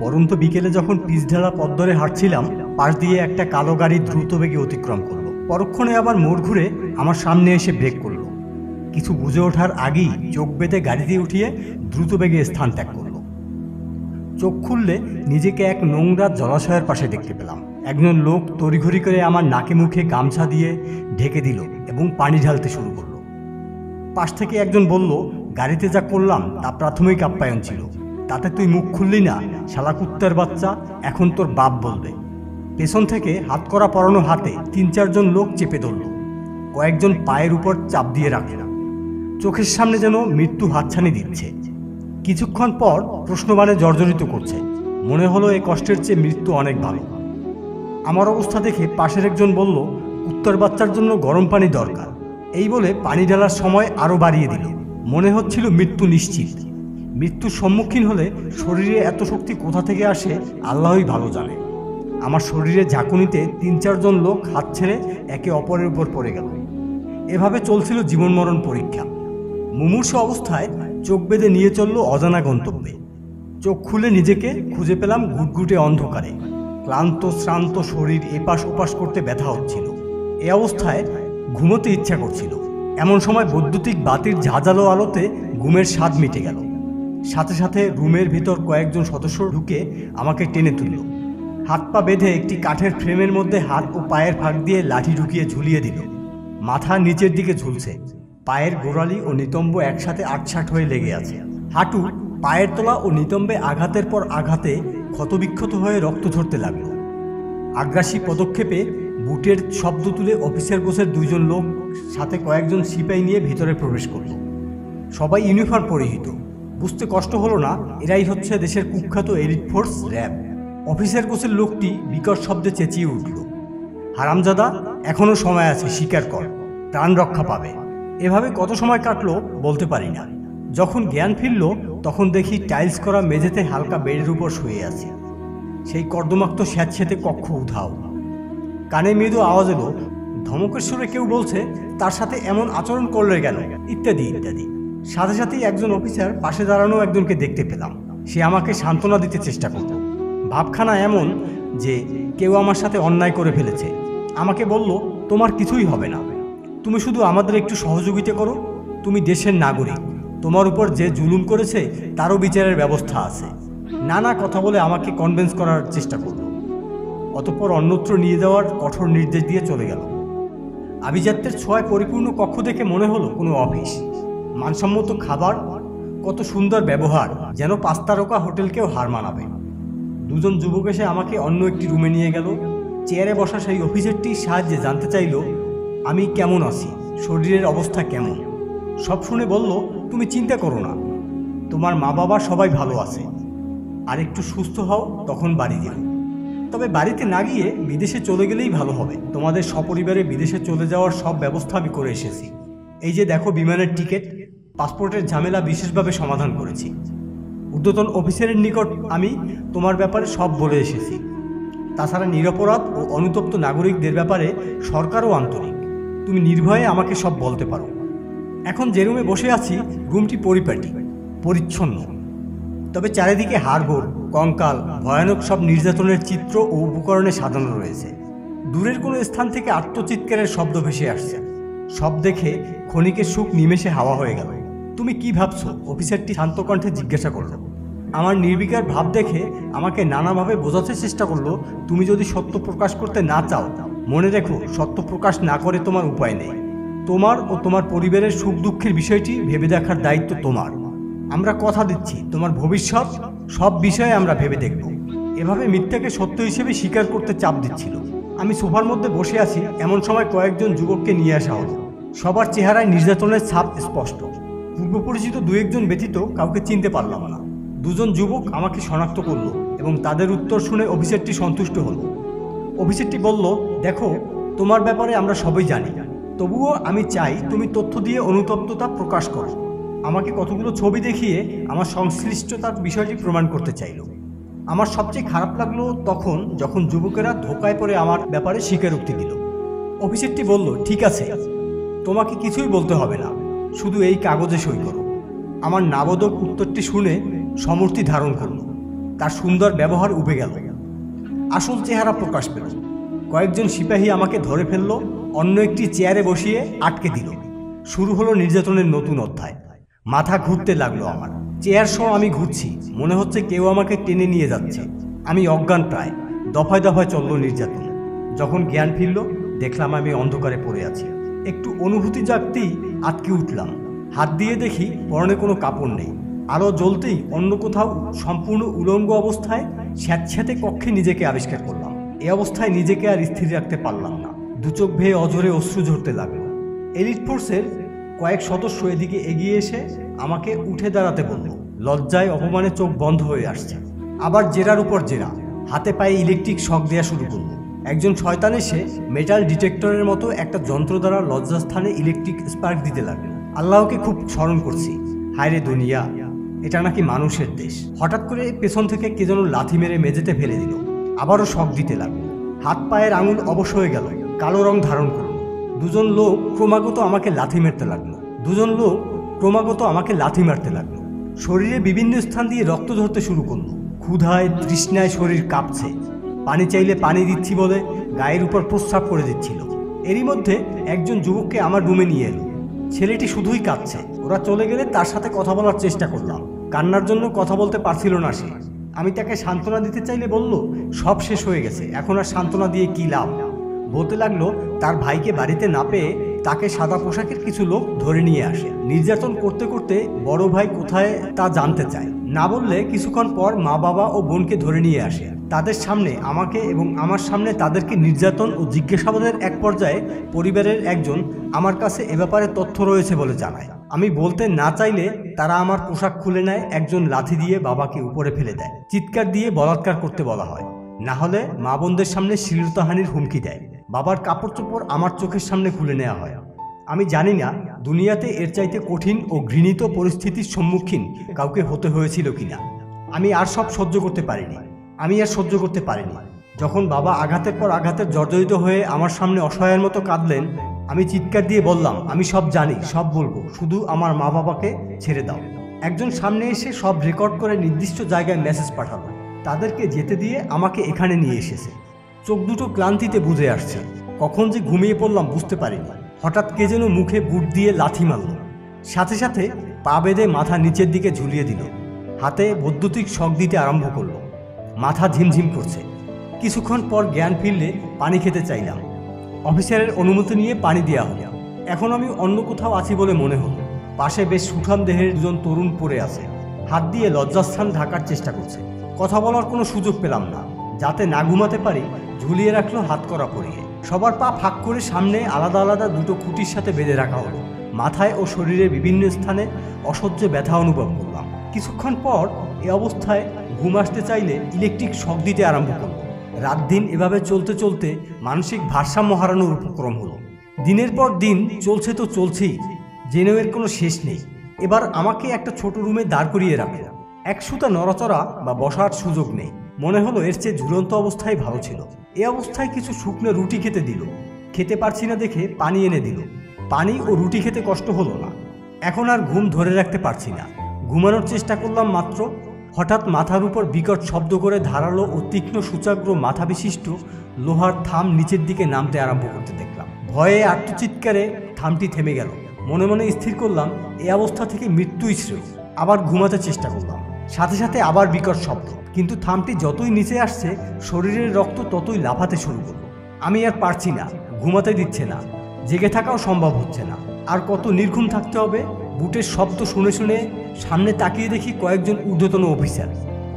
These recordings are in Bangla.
পরন্ত বিকেলে যখন পিচঢালা পথ ধরে হাঁটছিলাম, পাশ দিয়ে একটা কালো গাড়ি দ্রুত বেগে অতিক্রম করলো। পরক্ষণে আবার মোড় ঘুরে আমার সামনে এসে ব্রেক করলো। কিছু বুঝে ওঠার আগেই চোখ বেঁধে গাড়িতে উঠিয়ে দ্রুত বেগে স্থান ত্যাগ করলো। চোখ খুললে নিজেকে এক নোংরা জলাশয়ের পাশে দেখতে পেলাম। একজন লোক তড়িঘড়ি করে আমার নাকে মুখে গামছা দিয়ে ঢেকে দিল এবং পানি ঢালতে শুরু করলো। পাশ থেকে একজন বলল, গাড়িতে যা করলাম তা প্রাথমিক আপ্যায়ন ছিল, তাতে তুই মুখ খুললি না, শালা কুত্তার বাচ্চা, এখন তোর বাপ বলবে। পেছন থেকে হাত করা পরানো হাতে ৩-৪ জন লোক চেপে ধরল, কয়েকজন পায়ের উপর চাপ দিয়ে রাখল। চোখের সামনে যেন মৃত্যু হাতছানি দিচ্ছে। কিছুক্ষণ পর প্রশ্নবাণে জর্জরিত করছে। মনে হলো এই কষ্টের চেয়ে মৃত্যু অনেক ভালো। আমার অবস্থা দেখে পাশের একজন বলল, কুত্তার বাচ্চার জন্য গরম পানি দরকার। এই বলে পানি ঢালার সময় আরও বাড়িয়ে দিল। মনে হচ্ছিল মৃত্যু নিশ্চিত। মৃত্যুর সম্মুখীন হলে শরীরে এত শক্তি কোথা থেকে আসে আল্লাহই ভালো জানে। আমার শরীরে ঝাঁকুনিতে ৩-৪ জন লোক হাত ছেড়ে একে অপরের উপর পড়ে গেল। এভাবে চলছিল জীবন মরণ পরীক্ষা। মুমূর্ষু অবস্থায় চোখ বেঁধে নিয়ে চলল অজানা গন্তব্যে। চোখ খুলে নিজেকে খুঁজে পেলাম ঘুটঘুটে অন্ধকারে। ক্লান্ত শ্রান্ত শরীর এপাশ ওপাশ করতে ব্যথা হচ্ছিল। এ অবস্থায় ঘুমোতে ইচ্ছা করছিল। এমন সময় বৈদ্যুতিক বাতির ঝাঁঝালো আলোতে ঘুমের স্বাদ মিটে গেল। সাথে সাথে রুমের ভিতর কয়েকজন সদস্য ঢুকে আমাকে টেনে তুলল। হাত পা বেঁধে একটি কাঠের ফ্রেমের মধ্যে হাত ও পায়ের ফাঁক দিয়ে লাঠি ঢুকিয়ে ঝুলিয়ে দিল। মাথা নিচের দিকে ঝুলছে, পায়ের গোড়ালি ও নিতম্ব একসাথে আটসাট হয়ে লেগে আছে। হাঁটু, পায়ের তলা ও নিতম্বে আঘাতের পর আঘাতে ক্ষতবিক্ষত হয়ে রক্ত ঝরতে লাগল। আগ্রাসী পদক্ষেপে বুটের শব্দ তুলে অফিসের গোছের 2 জন লোক সাথে কয়েকজন সিপাই নিয়ে ভিতরে প্রবেশ করল। সবাই ইউনিফর্ম পরিহিত। বুঝতে কষ্ট হলো না, এরাই হচ্ছে দেশের কুখ্যাত এলিট ফোর্স র্যাব। অফিসের গোছের লোকটি বিকট শব্দে চেঁচিয়ে উঠল, হারামজাদা, এখনো সময় আছে, স্বীকার কর, প্রাণ রক্ষা পাবে। এভাবে কত সময় কাটলো বলতে পারি না। যখন জ্ঞান ফিরল তখন দেখি টাইলস করা মেঝেতে হালকা বেডের উপর শুয়ে আছি। সেই কর্দমাক্ত স্যাঁতসেঁতে কক্ষ উধাও। কানে মৃদু আওয়াজ এলো, ধমকের সুরে কেউ বলছে, তার সাথে এমন আচরণ করলে কেন, ইত্যাদি ইত্যাদি। সাথে সাথেই একজন অফিসার পাশে দাঁড়ানো একজনকে দেখতে পেলাম। সে আমাকে সান্ত্বনা দিতে চেষ্টা করল। ভাবখানা এমন যে কেউ আমার সাথে অন্যায় করে ফেলেছে। আমাকে বলল, তোমার কিছুই হবে না, তুমি শুধু আমাদের একটু সহযোগিতা করো, তুমি দেশের নাগরিক, তোমার উপর যে জুলুম করেছে তারও বিচারের ব্যবস্থা আছে। নানা কথা বলে আমাকে কনভিন্স করার চেষ্টা করল। অতঃপর অন্যত্র নিয়ে যাওয়ার কঠোর নির্দেশ দিয়ে চলে গেল। আভিজাত্যের ছোঁয়ায় পরিপূর্ণ কক্ষ দেখে মনে হলো কোনো অফিস। মানসম্মত খাবার, কত সুন্দর ব্যবহার, যেন 5 তারকা হোটেলকেও হার মানাবে। 2 জন যুবক এসে আমাকে অন্য একটি রুমে নিয়ে গেল। চেয়ারে বসা সেই অফিসারটির সাহায্যে জানতে চাইল আমি কেমন আছি, শরীরের অবস্থা কেমন। সব শুনে বলল, তুমি চিন্তা করো না, তোমার মা বাবা সবাই ভালো আছে, আর একটু সুস্থ হও তখন বাড়ি যেও। তবে বাড়িতে না গিয়ে বিদেশে চলে গেলেই ভালো হবে। তোমাদের সপরিবারে বিদেশে চলে যাওয়ার সব ব্যবস্থা আমি করে এসেছি। এই যে দেখো বিমানের টিকিট, পাসপোর্টের ঝামেলা বিশেষভাবে সমাধান করেছি। ঊর্ধ্বতন অফিসারের নিকট আমি তোমার ব্যাপারে সব বলে এসেছি। তাছাড়া নিরপরাধ ও অনুতপ্ত নাগরিকদের ব্যাপারে সরকারও আন্তরিক। তুমি নির্ভয়ে আমাকে সব বলতে পারো। এখন যে রুমে বসে আছি রুমটি পরিপাটি, পরিচ্ছন্ন, তবে চারিদিকে হাড়গোড়, কঙ্কাল, ভয়ানক সব নির্যাতনের চিত্র ও উপকরণে সাজানো রয়েছে। দূরের কোনো স্থান থেকে আত্মচিৎকারের শব্দ ভেসে আসছে। সব দেখে ক্ষণিকের সুখ নিমেষে হাওয়া হয়ে গেল। তুমি কি ভাবছো? অফিসারটি শান্ত কণ্ঠে জিজ্ঞাসা করল। আমার নির্বিকার ভাব দেখে আমাকে নানাভাবে বোঝাতে চেষ্টা করলো, তুমি যদি সত্য প্রকাশ করতে না চাও, মনে রেখো সত্য প্রকাশ না করে তোমার উপায় নেই। তোমার ও তোমার পরিবারের সুখ দুঃখের বিষয়টি ভেবে দেখার দায়িত্ব তোমার। আমরা কথা দিচ্ছি তোমার ভবিষ্যৎ সব বিষয়ে আমরা ভেবে দেখব। এভাবে মিথ্যাকে সত্য হিসেবে স্বীকার করতে চাপ দিচ্ছিল। আমি সোফার মধ্যে বসে আছি, এমন সময় কয়েকজন যুবককে নিয়ে আসা হলো। সবার চেহারায় নির্যাতনের ছাপ স্পষ্ট। পূর্ব পরিচিত 2-1 জন ব্যতীত কাউকে চিনতে পারলাম না। 2 জন যুবক আমাকে শনাক্ত করলো এবং তাদের উত্তর শুনে অফিসারটি সন্তুষ্ট হলো। অফিসারটি বলল, দেখো, তোমার ব্যাপারে আমরা সবই জানি, তবুও আমি চাই তুমি তথ্য দিয়ে অনুতপ্ততা প্রকাশ করো। আমাকে কতগুলো ছবি দেখিয়ে আমার সংশ্লিষ্টতার বিষয়টি প্রমাণ করতে চাইল। আমার সবচেয়ে খারাপ লাগলো তখন যখন যুবকেরা ধোকায় পড়ে আমার ব্যাপারে স্বীকারোক্তি দিল। অফিসারটি বলল, ঠিক আছে, তোমাকে কিছুই বলতে হবে না, শুধু এই কাগজে সই করো। আমার নাবোধক উত্তরটি শুনে সমর্থি ধারণ করল। তার সুন্দর ব্যবহার উবে গেল। আসল চেহারা প্রকাশ পেল। কয়েকজন সিপাহী আমাকে ধরে ফেললো, অন্য একটি চেয়ারে বসিয়ে আটকে দিল। শুরু হলো নির্যাতনের নতুন অধ্যায়। মাথা ঘুরতে লাগলো আমার। চেয়ার সহ আমি ঘুরছি, মনে হচ্ছে কেউ আমাকে টেনে নিয়ে যাচ্ছে। আমি অজ্ঞান প্রায়। দফায় দফায় চলল নির্যাতন। যখন জ্ঞান ফিরল, দেখলাম আমি অন্ধকারে পড়ে আছি। একটু অনুভূতি জাগতেই আটকে উঠলাম। হাত দিয়ে দেখি পরনে কোনো কাপড় নেই। আলো জ্বলতেই অন্য কোথাও সম্পূর্ণ উলঙ্গ অবস্থায় স্যাঁতস্যাঁতে কক্ষে নিজেকে আবিষ্কার করলাম। এই অবস্থায় নিজেকে আর স্থির রাখতে পারলাম না। দুচোখ ভেয়ে অঝরে অশ্রু ঝরতে লাগলো। এলিট ফোর্সের কয়েক সদস্য এদিকে এগিয়ে এসে আমাকে উঠে দাঁড়াতে বলল। লজ্জায় অপমানে চোখ বন্ধ হয়ে আসছে। আবার জেরার উপর জেরা, হাতে পায়ে ইলেকট্রিক শক দেওয়া শুরু করলো। একজন শয়তান এসে মেটাল ডিটেক্টরের মতো একটা যন্ত্র দ্বারা লজ্জাস্থানে ইলেকট্রিক স্পার্ক দিতে লাগলো। আল্লাহকে খুব স্মরণ করছি। হায়রে দুনিয়া, এটা নাকি মানুষের দেশ। হঠাৎ করে পেছন থেকে কে যেন লাথি মেরে মেঝেতে ফেলে দিল। আবারও শক দিতে লাগলো। হাত পায়ের আঙুল অবশ হয়ে গেল, কালো রং ধারণ করল। দুজন লোক ক্রমাগত আমাকে লাথি মারতে লাগলো। শরীরে বিভিন্ন স্থান দিয়ে রক্ত ঝরতে শুরু করলো। ক্ষুধায় তৃষ্ণায় শরীর কাঁপছে। পানি চাইলে পানি দিচ্ছি বলে গায়ের উপর প্রস্রাব করে দিচ্ছিল। এরই মধ্যে একজন যুবককে আমার রুমে নিয়ে এলো। ছেলেটি শুধুই কাঁদছে। ওরা চলে গেলে তার সাথে কথা বলার চেষ্টা করলাম। কান্নার জন্য কথা বলতে পারছিল না সে। আমি তাকে সান্ত্বনা দিতে চাইলে বলল, সব শেষ হয়ে গেছে, এখন আর সান্ত্বনা দিয়ে কী লাভ। বলতে লাগলো তার ভাইকে বাড়িতে না পেয়ে তাকে সাদা পোশাকের কিছু লোক ধরে নিয়ে আসে। নির্যাতন করতে করতে বড় ভাই কোথায় তা জানতে চায়। না বললে কিছুক্ষণ পর মা বাবা ও বোনকে ধরে নিয়ে আসে। তাদের সামনে আমাকে এবং আমার সামনে তাদেরকে নির্যাতন ও জিজ্ঞাসাবাদের এক পর্যায়ে পরিবারের একজন আমার কাছে এ ব্যাপারে তথ্য রয়েছে বলে জানায়। আমি বলতে না চাইলে তারা আমার পোশাক খুলে নেয়। একজন লাথি দিয়ে বাবাকে উপরে ফেলে দেয়। চিৎকার দিয়ে বলাৎকার করতে বলা হয়, না হলে মা বোনদের সামনে শ্লীলতাহানির হুমকি দেয়। বাবার কাপড় চোপড় আমার চোখের সামনে খুলে নেওয়া হয়। আমি জানি না দুনিয়াতে এর চাইতে কঠিন ও ঘৃণিত পরিস্থিতির সম্মুখীন কাউকে হতে হয়েছিল কিনা। আমি আর সহ্য করতে পারিনি। যখন বাবা আঘাতের পর আঘাতে জর্জরিত হয়ে আমার সামনে অসহায়ের মতো কাঁদলেন, আমি চিৎকার দিয়ে বললাম, আমি সব জানি, সব বলবো, শুধু আমার মা বাবাকে ছেড়ে দাও। একজন সামনে এসে সব রেকর্ড করে নির্দিষ্ট জায়গায় মেসেজ পাঠালো। তাদেরকে যেতে দিয়ে আমাকে এখানে নিয়ে এসেছে। চোখ দুটো ক্লান্তিতে বুঝে আসছে। কখন যে ঘুমিয়ে পড়লাম বুঝতে পারিনি। হঠাৎ কে যেন মুখে বুট দিয়ে লাথি মারল। সাথে সাথে পা বেঁধে মাথা নিচের দিকে ঝুলিয়ে দিল। হাতে বৈদ্যুতিক শক দিতে আরম্ভ করলো। মাথা ঝিমঝিম করছে। কিছুক্ষণ পর জ্ঞান ফিরলে পানি খেতে চাইলাম। অফিসারের অনুমতি নিয়ে পানি দেওয়া হলো। এখন আমি অন্য কোথাও আছি বলে মনে হলো। পাশে বেশ সুঠাম দেহের দুজন তরুণ পড়ে আছে। হাত দিয়ে লজ্জাস্থান ঢাকার চেষ্টা করছে। কথা বলার কোনো সুযোগ পেলাম না। যাতে না ঘুমাতে পারি ঝুলিয়ে রাখলো হাত করা পরিয়ে। সবার পা ফাঁক করে সামনে আলাদা আলাদা দুটো খুঁটির সাথে বেঁধে রাখা হলো। মাথায় ও শরীরের বিভিন্ন স্থানে অসহ্য ব্যথা অনুভব করলাম। কিছুক্ষণ পর এ অবস্থায় ঘুম আসতে চাইলে ইলেকট্রিক শক দিতে আরম্ভ করলো। রাত দিন এভাবে চলতে চলতে মানসিক ভারসাম্য হারানোর উপক্রম হলো। দিনের পর দিন চলছে তো চলছেই, যেন এর কোনো শেষ নেই। এবার আমাকে একটা ছোট রুমে দাঁড় করিয়ে রাখলো। এক সুতা নড়াচড়া বা বসার সুযোগ নেই। মনে হলো এর চেয়ে ঝুলন্ত অবস্থায় ভালো ছিল। এ অবস্থায় কিছু শুকনো রুটি খেতে দিল। খেতে পারছি না দেখে পানি এনে দিল। পানি ও রুটি খেতে কষ্ট হলো না। এখন আর ঘুম ধরে রাখতে পারছি না। ঘুমানোর চেষ্টা করলাম মাত্র, হঠাৎ মাথার উপর বিকট শব্দ করে ধারালো ও তীক্ষ্ণ সূচাগ্র মাথা বিশিষ্ট লোহার থাম নিচের দিকে নামতে আরম্ভ করতে দেখলাম। ভয়ে আর্তচিৎকারে থামটি থেমে গেল। মনে মনে স্থির করলাম এ অবস্থা থেকে মৃত্যুই শ্রেয়। আবার ঘুমাতে চেষ্টা করলাম। সাথে সাথে আবার বিকট শব্দ। কিন্তু থামটি যতই নিচে আসছে শরীরের রক্ত ততই লাফাতে শুরু করল। আমি আর পারছি না, ঘুমাতে দিচ্ছে না, জেগে থাকাও সম্ভব হচ্ছে না। আর কত নির্ঘুম থাকতে হবে। বুটের শব্দ শুনে শুনে সামনে তাকিয়ে দেখি কয়েকজন ঊর্ধ্বতন অফিসার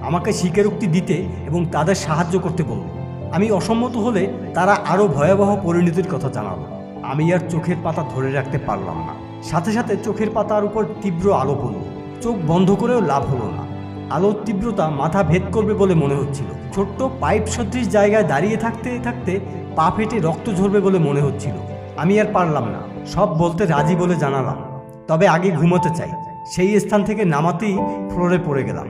আমাকে স্বীকারোক্তি দিতে এবং তাদের সাহায্য করতে বলল। আমি অসম্মত হলে তারা আরও ভয়াবহ পরিণতির কথা জানালো। আমি আর চোখের পাতা ধরে রাখতে পারলাম না। সাথে সাথে চোখের পাতার উপর তীব্র আলো পড়ল। চোখ বন্ধ করেও লাভ হলো না। আলোর তীব্রতা মাথা ভেদ করবে বলে মনে হচ্ছিল। ছোট্ট পাইপ সদৃশ জায়গায় দাঁড়িয়ে থাকতে থাকতে পা ফেটে রক্ত ঝরবে বলে মনে হচ্ছিল। আমি আর পারলাম না। সব বলতে রাজি বলে জানালাম, তবে আগে ঘুমোতে চাই। সেই স্থান থেকে নামাতেই ফ্লোরে পড়ে গেলাম।